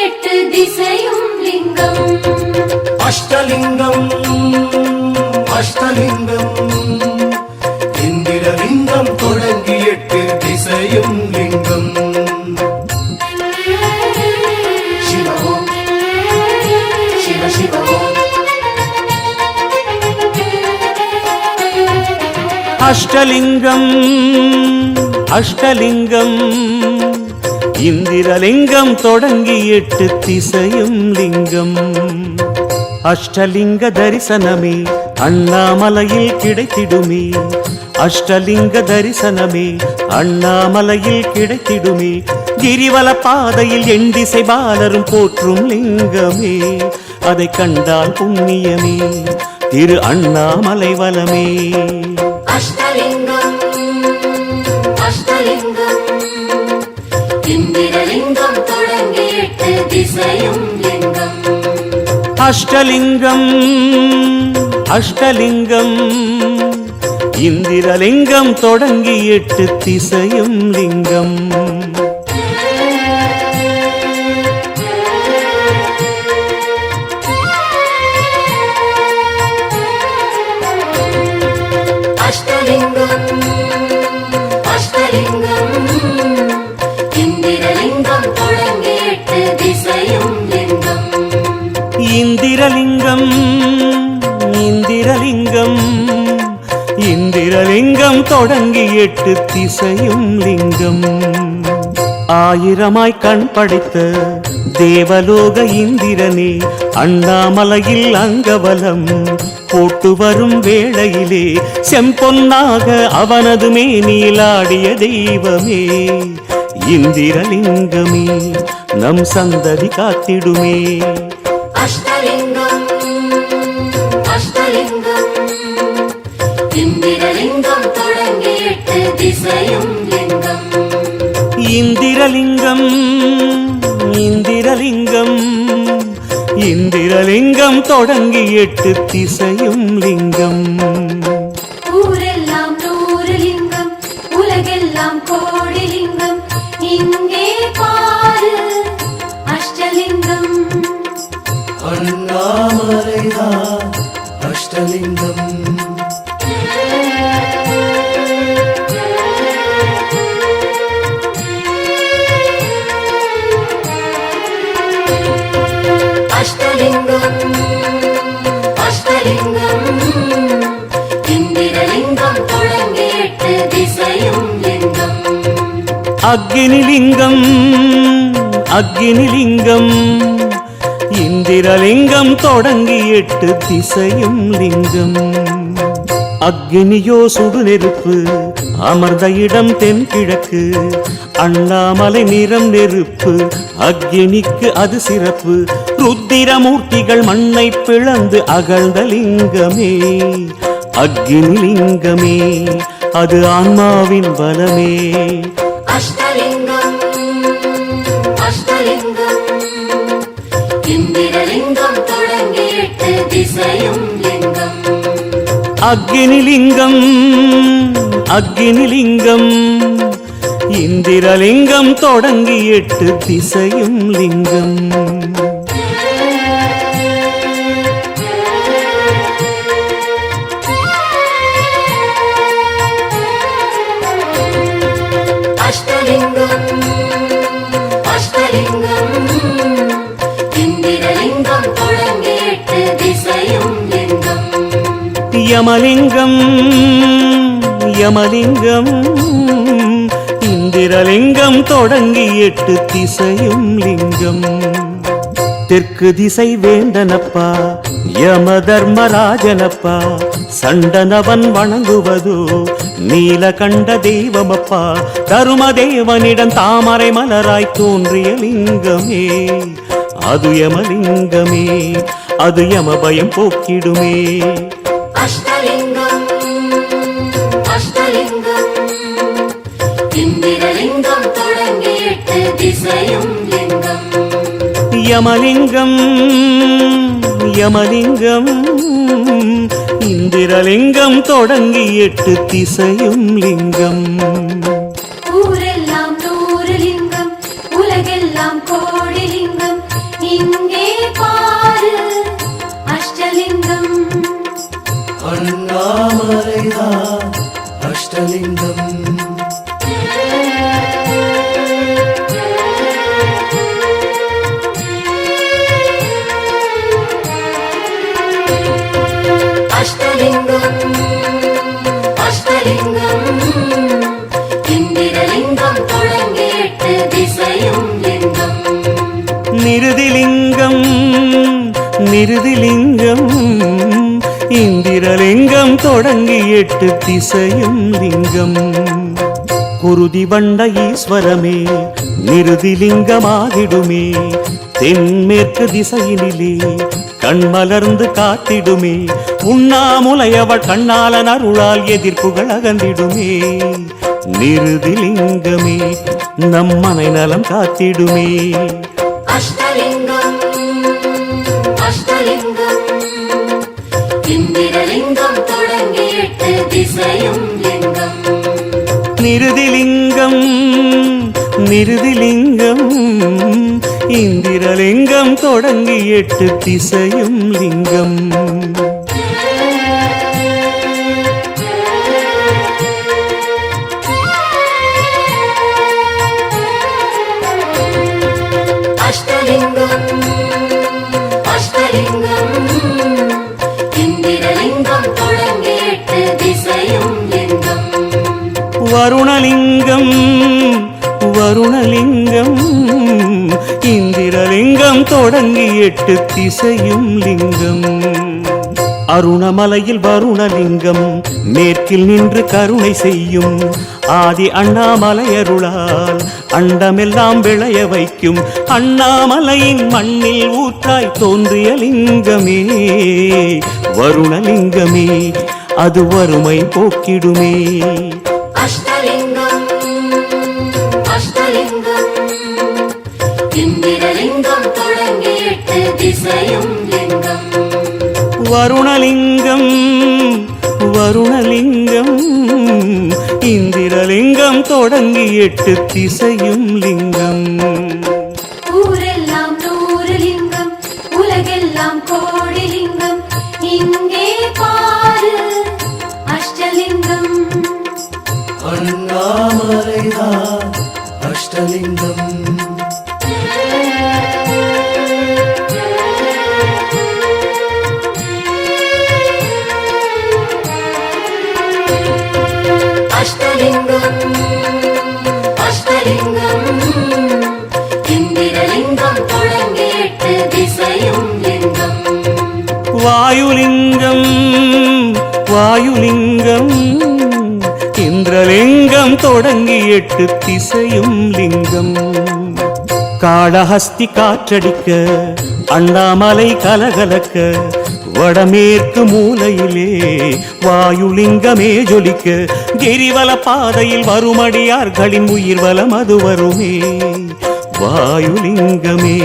எட்டு திசையும் லிங்கம். அஷ்டலிங்கம் அஷ்டலிங்கம் இந்திரலிங்கம் தொடங்கி எட்டு திசையும் லிங்கம். சிவம் சிவ சிவம். அஷ்டலிங்கம் அஷ்டலிங்கம் இந்திரலிங்கம் தொடங்கி எட்டு திசையும் லிங்கம். அஷ்டலிங்க தரிசனமே அண்ணாமலையில் கிடைத்திடுமே. அஷ்டலிங்க தரிசனமே அண்ணாமலையில் கிடைத்திடுமே. கிரிவல பாதையில் எண்டிசை பாலரும் போற்றும் லிங்கமே. அதை கண்டால் புண்ணியமே திரு அண்ணாமலை வலமே. அஷ்டலிங்கம் அஷ்டலிங்கம் இந்திரலிங்கம் தொடங்கி எட்டு திசையும் லிங்கம். அஷ்டலிங்கம் அஷ்டலிங்கம் இந்திரலிங்கம் தொடங்கி எட்டு திசையும் லிங்கம். அஷ்டலிங்கம் அஷ்டலிங்கம் இந்திரலிங்கம் தொடங்கி எட்டு திசையும் லிங்கம். இந்திரலிங்கம் இந்திரலிங்கம் இந்திரலிங்கம் தொடங்கி எட்டு திசையும் லிங்கம். ஆயிரமாய் கண் படைத்த தேவலோக இந்திரனே அண்ணாமலையில் அங்கவலம் போட்டு வரும் வேளையிலே செம்பொன்னாக அவனது மேனிலாடிய தெய்வமே. இந்திரலிங்கமே நம் சந்ததி காத்திடுமே. அஷ்டலிங்கம் அஷ்டலிங்கம் இந்திரலிங்கம் தொடங்கி எட்டு திசையும் லிங்கம். இந்திரலிங்கம் இந்திரலிங்கம் இந்திரலிங்கம் தொடங்கி எட்டு திசையும் லிங்கம். ஊரெல்லாம் நூறு லிங்கம் உலகெல்லாம் கோடி லிங்கம். இங்கே பாரு அஷ்டலிங்கம். அண்ணாமலைதான் அஷ்டலிங்கம். அஷ்டலிங்கம் அஷ்டலிங்கம் இந்திரலிங்கம் தொடங்கி எட்டு திசையும் லிங்கம். அக்னிலிங்கம் அக்னிலிங்கம் இந்திரலிங்கம் தொடங்கி எட்டு திசையும் லிங்கம். அக்னியோ சுடு நெருப்பு அமர்ந்த இடம் தென்கிழக்கு. அண்ணாமலை நிறம் நெருப்பு அக்னிக்கு அது சிறப்பு. ருத்திரமூர்த்திகள் மண்ணை பிளந்து அகழ்ந்த லிங்கமே. அக்னிலிங்கமே அது ஆன்மாவின் பலமே. அஷ்டலிங்கம் அஷ்டலிங்கம் இந்திரலிங்கம் தொடங்கி எட்டு திசையும் லிங்கம். அக்னிலிங்கம் அக்னிலிங்கம் இந்திரலிங்கம் தொடங்கி எட்டு திசையும் லிங்கம். அஷ்டலிங்கம் அஷ்டலிங்கம் இந்திரலிங்கம் தொடங்கி எட்டு திசையும் லிங்கம். யமலிங்கம் யமலிங்கம் இந்திரலிங்கம் தொடங்கி எட்டு திசையும் லிங்கம். தெற்கு திசை வேந்தனப்பா யம தர்மராஜனப்பா. சண்டனவன் வணங்குவதோ நீலகண்ட தெய்வமப்பா. தருமதேவனிடம் தாமரை மலராய் தோன்றிய லிங்கமே. அது யமலிங்கமே அது யம பயம் போக்கிடுமே. அஷ்டலிங்கம் அஷ்டலிங்கம் இந்திரலிங்கம் தொடங்கி எட்டு திசையும் லிங்கம். யமலிங்கம் யமலிங்கம் இந்திரலிங்கம் தொடங்கி எட்டு திசையும் லிங்கம். ஊரெல்லாம் நூறு லிங்கம் உலகெல்லாம் கோடி லிங்கம். தொடங்கி 8 திசையும் லிங்கம். குருதி வண்ட ஈஸ்வரமே நிருதிலிங்கமாகிடுமே, தென்மேற்கு திசையினிலே கண்மலர்ந்து காத்திடுமே, உண்ணாமுலையவள் கண்ணாளன் அருளால் எதிர்ப்புகள் அகந்திடுமே. நிருதிலிங்கமே நம் மனை நலம் காத்திடுமே. அஷ்டலிங்கம் அஷ்டலிங்கம் இந்திரலிங்கம் தொடங்கி 8 திசையும் லிங்கம். நிருதிலிங்கம் நிருதிலிங்கம் இந்திரலிங்கம் தொடங்கி 8 திசையும் லிங்கம். அஷ்டலிங்கம் அஷ்டலிங்கம் இந்திரலிங்கம் தொடங்கி 8 திசையும் லிங்கம். வருணலிங்கம் வருணலிங்கம் இந்திரலிங்கம் தொடங்கி 8 திசையும் லிங்கம். அருணமலையில் வருணலிங்கம் மேற்கில் நின்று கருணை செய்யும், ஆதி அண்ணாமலையருளால் அண்டமெல்லாம் விளைய வைக்கும். அண்ணாமலையின் மண்ணில் ஊற்றாய் தோன்றிய லிங்கமே வருணலிங்கமே, அது வறுமை போக்கிடுமே. அஷ்டலிங்கம் அஷ்டலிங்கம் இந்திரலிங்கம் தொடங்கி 8 திசையும் லிங்கம். வருணலிங்கம் வருணலிங்கம் இந்திரலிங்கம் தொடங்கி 8 திசையும் லிங்கம். ஊரெல்லாம் 100 லிங்கம், உலகெல்லாம் கோடி லிங்கம், இங்கே பாரு அஷ்டலிங்கம். அண்ணாமலைதான் அஷ்டலிங்கம். அஷ்டலிங்கம் அஷ்டலிங்கம் இந்திரலிங்கம் தொடங்கி 8 திசையும் லிங்கம். வாயுலிங்கம் வாயுலிங்கம் இந்திரலிங்கம் தொடங்கி 8 திசையும் லிங்கம். காளஹஸ்தி காற்றடிக்க அண்ணாமலை கலகலக்க, வடமேற்கு மூலையிலே வாயுலிங்கமே ஜொலிக்க, கிரிவல பாதையில் வருமடியார்களின் உயிர் வலம் அது வருமே. வாயுலிங்கமே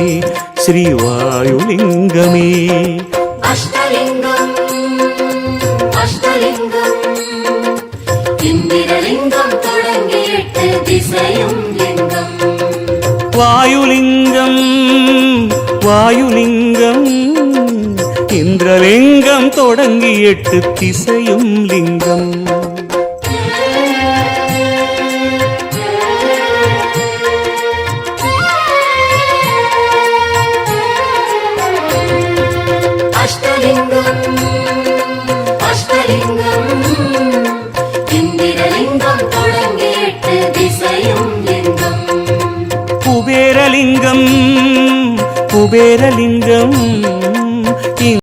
ஸ்ரீ வாயுலிங்கமே. அஷ்டலிங்கம் அஷ்டலிங்கம் இந்திரலிங்கம் தொடங்கி 8 திசையும் லிங்கம். வாயுலிங்கம் வாயுலிங்கம் இந்திரலிங்கம் தொடங்கி 8 திசையும் லிங்கம். அஷ்டலிங்கம் அஷ்டலிங்கம் இந்திரலிங்கம் தொடங்கி 8 திசையும் லிங்கம். குபேரலிங்கம் குபேரலிங்கம்